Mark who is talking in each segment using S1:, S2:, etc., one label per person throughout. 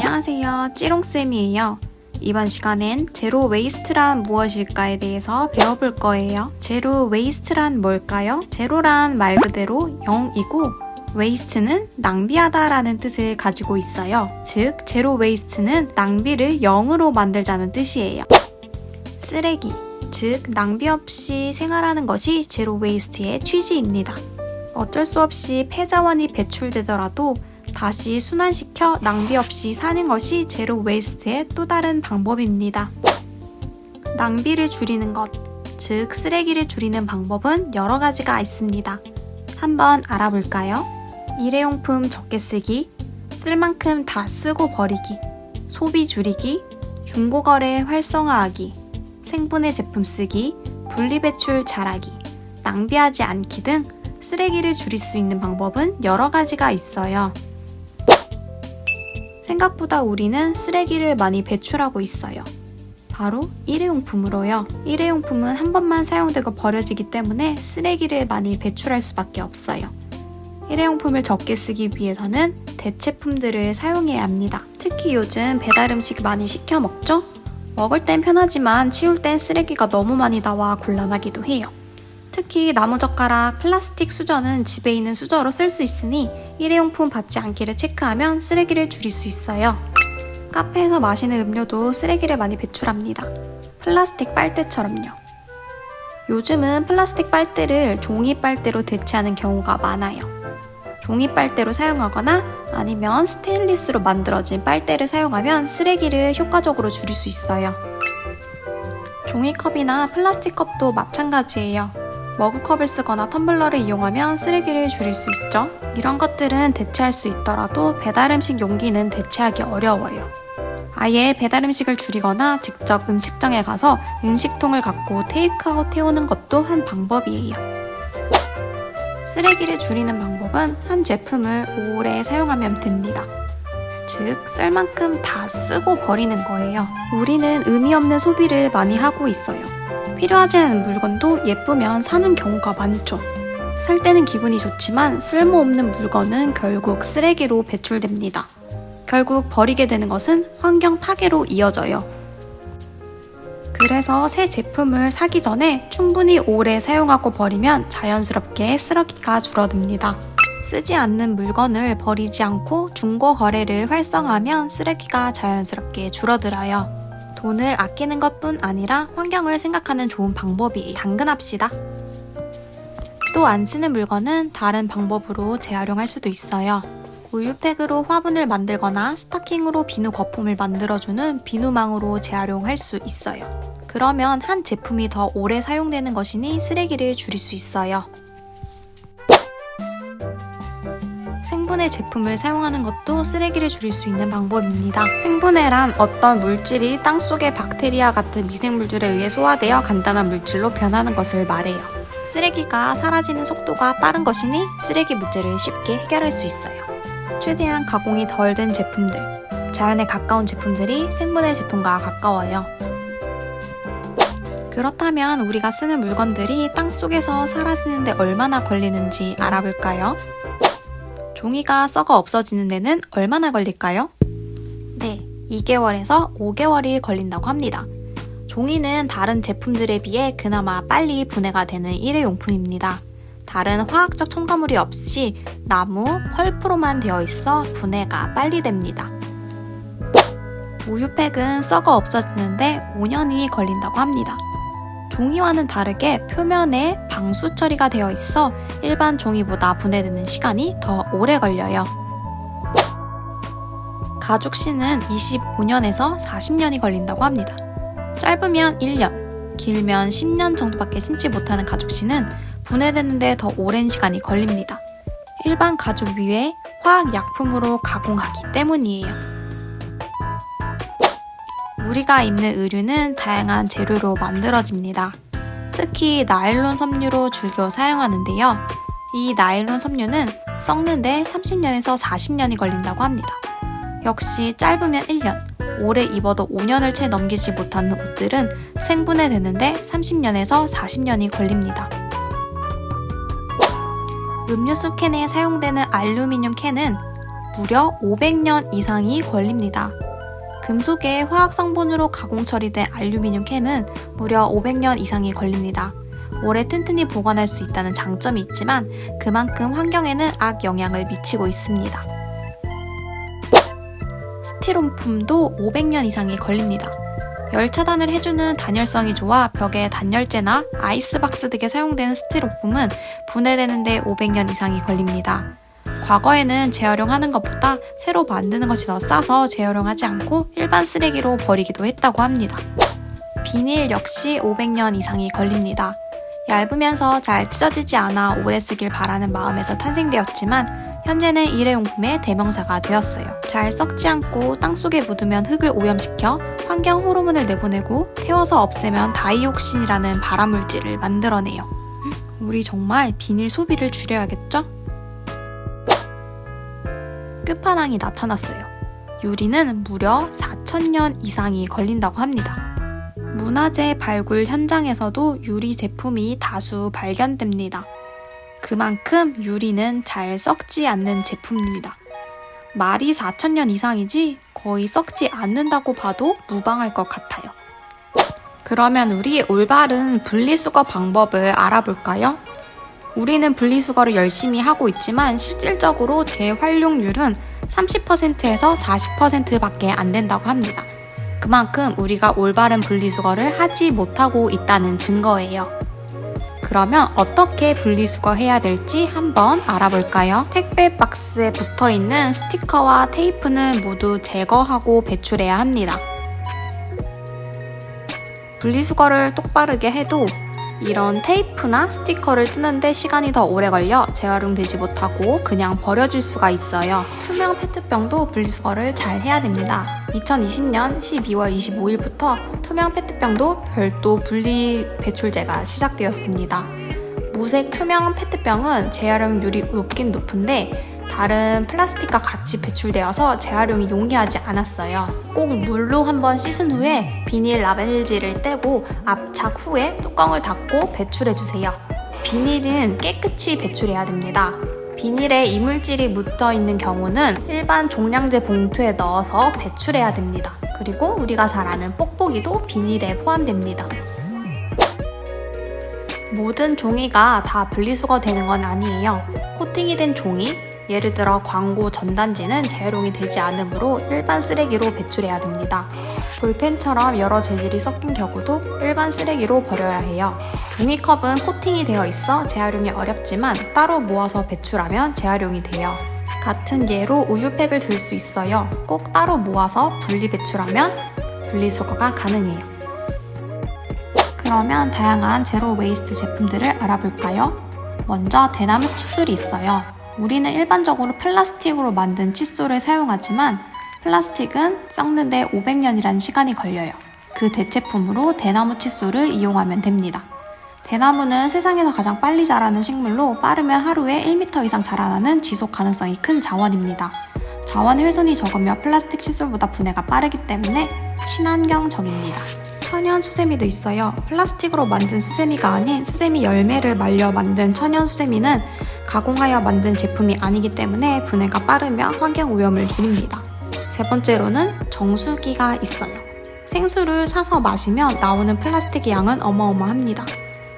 S1: 안녕하세요, 찌롱쌤이에요. 이번 시간엔 제로 웨이스트란 무엇일까에 대해서 배워볼 거예요. 제로 웨이스트란 뭘까요? 제로란 말 그대로 0이고 웨이스트는 낭비하다 라는 뜻을 가지고 있어요. 즉, 제로 웨이스트는 낭비를 0으로 만들자는 뜻이에요. 쓰레기, 즉 낭비 없이 생활하는 것이 제로 웨이스트의 취지입니다. 어쩔 수 없이 폐자원이 배출되더라도 다시 순환시켜 낭비 없이 사는 것이 제로 웨이스트의 또 다른 방법입니다. 낭비를 줄이는 것, 즉 쓰레기를 줄이는 방법은 여러 가지가 있습니다. 한번 알아볼까요? 일회용품 적게 쓰기, 쓸 만큼 다 쓰고 버리기, 소비 줄이기, 중고거래 활성화하기, 생분해 제품 쓰기, 분리배출 잘하기, 낭비하지 않기 등 쓰레기를 줄일 수 있는 방법은 여러 가지가 있어요. 생각보다 우리는 쓰레기를 많이 배출하고 있어요. 바로 일회용품으로요. 일회용품은 한 번만 사용되고 버려지기 때문에 쓰레기를 많이 배출할 수밖에 없어요. 일회용품을 적게 쓰기 위해서는 대체품들을 사용해야 합니다. 특히 요즘 배달 음식 많이 시켜 먹죠? 먹을 땐 편하지만 치울 땐 쓰레기가 너무 많이 나와 곤란하기도 해요. 특히 나무젓가락, 플라스틱 수저는 집에 있는 수저로 쓸 수 있으니 일회용품 받지 않기를 체크하면 쓰레기를 줄일 수 있어요. 카페에서 마시는 음료도 쓰레기를 많이 배출합니다. 플라스틱 빨대처럼요. 요즘은 플라스틱 빨대를 종이 빨대로 대체하는 경우가 많아요. 종이 빨대로 사용하거나 아니면 스테인리스로 만들어진 빨대를 사용하면 쓰레기를 효과적으로 줄일 수 있어요. 종이컵이나 플라스틱 컵도 마찬가지예요. 머그컵을 쓰거나 텀블러를 이용하면 쓰레기를 줄일 수 있죠. 이런 것들은 대체할 수 있더라도 배달음식 용기는 대체하기 어려워요. 아예 배달음식을 줄이거나 직접 음식점에 가서 음식통을 갖고 테이크아웃 해오는 것도 한 방법이에요. 쓰레기를 줄이는 방법은 한 제품을 오래 사용하면 됩니다. 즉, 쓸 만큼 다 쓰고 버리는 거예요. 우리는 의미 없는 소비를 많이 하고 있어요. 필요하지 않은 물건도 예쁘면 사는 경우가 많죠. 살 때는 기분이 좋지만 쓸모없는 물건은 결국 쓰레기로 배출됩니다. 결국 버리게 되는 것은 환경 파괴로 이어져요. 그래서 새 제품을 사기 전에 충분히 오래 사용하고 버리면 자연스럽게 쓰레기가 줄어듭니다. 쓰지 않는 물건을 버리지 않고 중고 거래를 활성화하면 쓰레기가 자연스럽게 줄어들어요. 돈을 아끼는 것뿐 아니라 환경을 생각하는 좋은 방법이에요. 당근합시다. 또 안 쓰는 물건은 다른 방법으로 재활용할 수도 있어요. 우유팩으로 화분을 만들거나 스타킹으로 비누 거품을 만들어주는 비누망으로 재활용할 수 있어요. 그러면 한 제품이 더 오래 사용되는 것이니 쓰레기를 줄일 수 있어요. 생분해 제품을 사용하는 것도 쓰레기를 줄일 수 있는 방법입니다. 생분해란 어떤 물질이 땅속의 박테리아 같은 미생물들에 의해 소화되어 간단한 물질로 변하는 것을 말해요. 쓰레기가 사라지는 속도가 빠른 것이니 쓰레기 문제를 쉽게 해결할 수 있어요. 최대한 가공이 덜 된 제품들, 자연에 가까운 제품들이 생분해 제품과 가까워요. 그렇다면 우리가 쓰는 물건들이 땅속에서 사라지는데 얼마나 걸리는지 알아볼까요? 종이가 썩어 없어지는 데는 얼마나 걸릴까요? 네, 2개월에서 5개월이 걸린다고 합니다. 종이는 다른 제품들에 비해 그나마 빨리 분해가 되는 일회용품입니다. 다른 화학적 첨가물이 없이 나무, 펄프로만 되어 있어 분해가 빨리 됩니다. 우유팩은 썩어 없어지는데 5년이 걸린다고 합니다. 종이와는 다르게 표면에 방수 처리가 되어 있어 일반 종이보다 분해되는 시간이 더 오래 걸려요. 가죽신은 25년에서 40년이 걸린다고 합니다. 짧으면 1년, 길면 10년 정도밖에 신지 못하는 가죽신은 분해되는데 더 오랜 시간이 걸립니다. 일반 가죽 위에 화학약품으로 가공하기 때문이에요. 우리가 입는 의류는 다양한 재료로 만들어집니다. 특히 나일론 섬유로 주로 사용하는데요. 이 나일론 섬유는 썩는데 30년에서 40년이 걸린다고 합니다. 역시 짧으면 1년, 오래 입어도 5년을 채 넘기지 못하는 옷들은 생분해되는데 30년에서 40년이 걸립니다. 음료수 캔에 사용되는 알루미늄 캔은 무려 500년 이상이 걸립니다. 금속의 화학 성분으로 가공 처리된 알루미늄 캔은 무려 500년 이상이 걸립니다. 오래 튼튼히 보관할 수 있다는 장점이 있지만 그만큼 환경에는 악영향을 미치고 있습니다. 스티로폼도 500년 이상이 걸립니다. 열 차단을 해주는 단열성이 좋아 벽에 단열재나 아이스박스 등에 사용되는 스티로폼은 분해되는데 500년 이상이 걸립니다. 과거에는 재활용하는 것보다 새로 만드는 것이 더 싸서 재활용하지 않고 일반 쓰레기로 버리기도 했다고 합니다. 비닐 역시 500년 이상이 걸립니다. 얇으면서 잘 찢어지지 않아 오래 쓰길 바라는 마음에서 탄생되었지만 현재는 일회용품의 대명사가 되었어요. 잘 썩지 않고 땅속에 묻으면 흙을 오염시켜 환경 호르몬을 내보내고 태워서 없애면 다이옥신이라는 발암물질을 만들어내요. 우리 정말 비닐 소비를 줄여야겠죠? 끝판왕이 나타났어요. 유리는 무려 4,000년 이상이 걸린다고 합니다. 문화재 발굴 현장에서도 유리 제품이 다수 발견됩니다. 그만큼 유리는 잘 썩지 않는 제품입니다. 말이 4,000년 이상이지 거의 썩지 않는다고 봐도 무방할 것 같아요. 그러면 우리 올바른 분리수거 방법을 알아볼까요? 우리는 분리수거를 열심히 하고 있지만 실질적으로 재활용률은 30%에서 40%밖에 안 된다고 합니다. 그만큼 우리가 올바른 분리수거를 하지 못하고 있다는 증거예요. 그러면 어떻게 분리수거 해야 될지 한번 알아볼까요? 택배 박스에 붙어있는 스티커와 테이프는 모두 제거하고 배출해야 합니다. 분리수거를 똑바르게 해도 이런 테이프나 스티커를 뜨는데 시간이 더 오래 걸려 재활용되지 못하고 그냥 버려질 수가 있어요. 투명 페트병도 분리수거를 잘 해야 됩니다. 2020년 12월 25일부터 투명 페트병도 별도 분리 배출제가 시작되었습니다. 무색 투명 페트병은 재활용률이 높긴 높은데 다른 플라스틱과 같이 배출되어서 재활용이 용이하지 않았어요. 꼭 물로 한번 씻은 후에 비닐 라벨지를 떼고 압착 후에 뚜껑을 닫고 배출해주세요. 비닐은 깨끗이 배출해야 됩니다. 비닐에 이물질이 묻어있는 경우는 일반 종량제 봉투에 넣어서 배출해야 됩니다. 그리고 우리가 잘 아는 뽁뽁이도 비닐에 포함됩니다. 모든 종이가 다 분리수거 되는 건 아니에요. 코팅이 된 종이, 예를 들어 광고 전단지는 재활용이 되지 않으므로 일반 쓰레기로 배출해야 됩니다. 볼펜처럼 여러 재질이 섞인 경우도 일반 쓰레기로 버려야 해요. 종이컵은 코팅이 되어 있어 재활용이 어렵지만 따로 모아서 배출하면 재활용이 돼요. 같은 예로 우유팩을 들 수 있어요. 꼭 따로 모아서 분리 배출하면 분리수거가 가능해요. 그러면 다양한 제로 웨이스트 제품들을 알아볼까요? 먼저 대나무 칫솔이 있어요. 우리는 일반적으로 플라스틱으로 만든 칫솔을 사용하지만 플라스틱은 썩는데 500년이라는 시간이 걸려요. 그 대체품으로 대나무 칫솔을 이용하면 됩니다. 대나무는 세상에서 가장 빨리 자라는 식물로 빠르면 하루에 1m 이상 자라나는 지속 가능성이 큰 자원입니다. 자원 훼손이 적으며 플라스틱 칫솔보다 분해가 빠르기 때문에 친환경적입니다. 천연 수세미도 있어요. 플라스틱으로 만든 수세미가 아닌 수세미 열매를 말려 만든 천연 수세미는 가공하여 만든 제품이 아니기 때문에 분해가 빠르며 환경 오염을 줄입니다. 세 번째로는 정수기가 있어요. 생수를 사서 마시면 나오는 플라스틱의 양은 어마어마합니다.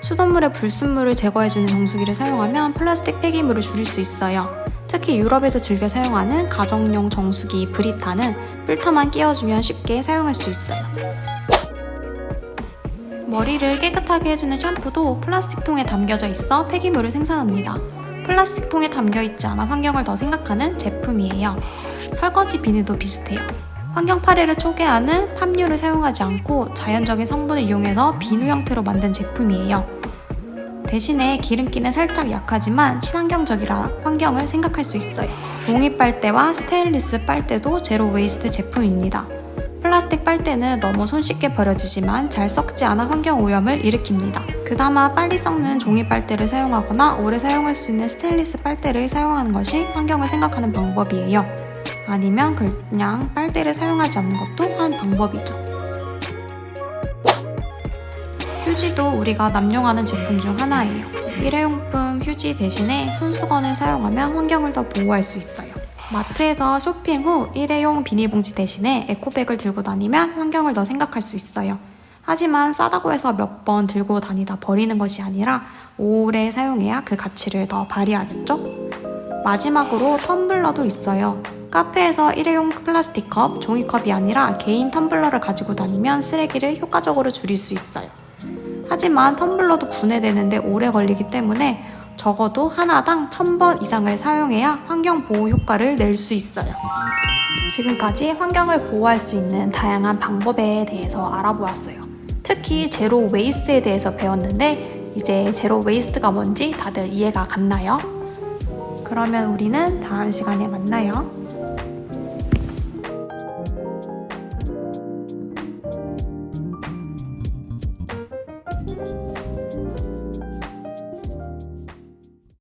S1: 수돗물에 불순물을 제거해주는 정수기를 사용하면 플라스틱 폐기물을 줄일 수 있어요. 특히 유럽에서 즐겨 사용하는 가정용 정수기 브리타는 필터만 끼워주면 쉽게 사용할 수 있어요. 머리를 깨끗하게 해주는 샴푸도 플라스틱 통에 담겨져 있어 폐기물을 생산합니다. 플라스틱 통에 담겨있지 않아 환경을 더 생각하는 제품이에요. 설거지 비누도 비슷해요. 환경 파괴를 초래하는 팜유를 사용하지 않고 자연적인 성분을 이용해서 비누 형태로 만든 제품이에요. 대신에 기름기는 살짝 약하지만 친환경적이라 환경을 생각할 수 있어요. 종이 빨대와 스테인리스 빨대도 제로 웨이스트 제품입니다. 플라스틱 빨대는 너무 손쉽게 버려지지만 잘 썩지 않아 환경 오염을 일으킵니다. 그나마 빨리 썩는 종이 빨대를 사용하거나 오래 사용할 수 있는 스테인리스 빨대를 사용하는 것이 환경을 생각하는 방법이에요. 아니면 그냥 빨대를 사용하지 않는 것도 한 방법이죠. 휴지도 우리가 남용하는 제품 중 하나예요. 일회용품 휴지 대신에 손수건을 사용하면 환경을 더 보호할 수 있어요. 마트에서 쇼핑 후 일회용 비닐봉지 대신에 에코백을 들고 다니면 환경을 더 생각할 수 있어요. 하지만 싸다고 해서 몇 번 들고 다니다 버리는 것이 아니라 오래 사용해야 그 가치를 더 발휘하겠죠? 마지막으로 텀블러도 있어요. 카페에서 일회용 플라스틱 컵, 종이컵이 아니라 개인 텀블러를 가지고 다니면 쓰레기를 효과적으로 줄일 수 있어요. 하지만 텀블러도 분해되는데 오래 걸리기 때문에 적어도 하나당 1000번 이상을 사용해야 환경 보호 효과를 낼 수 있어요. 지금까지 환경을 보호할 수 있는 다양한 방법에 대해서 알아보았어요. 특히 제로 웨이스트에 대해서 배웠는데 이제 제로 웨이스트가 뭔지 다들 이해가 갔나요? 그러면 우리는 다음 시간에 만나요.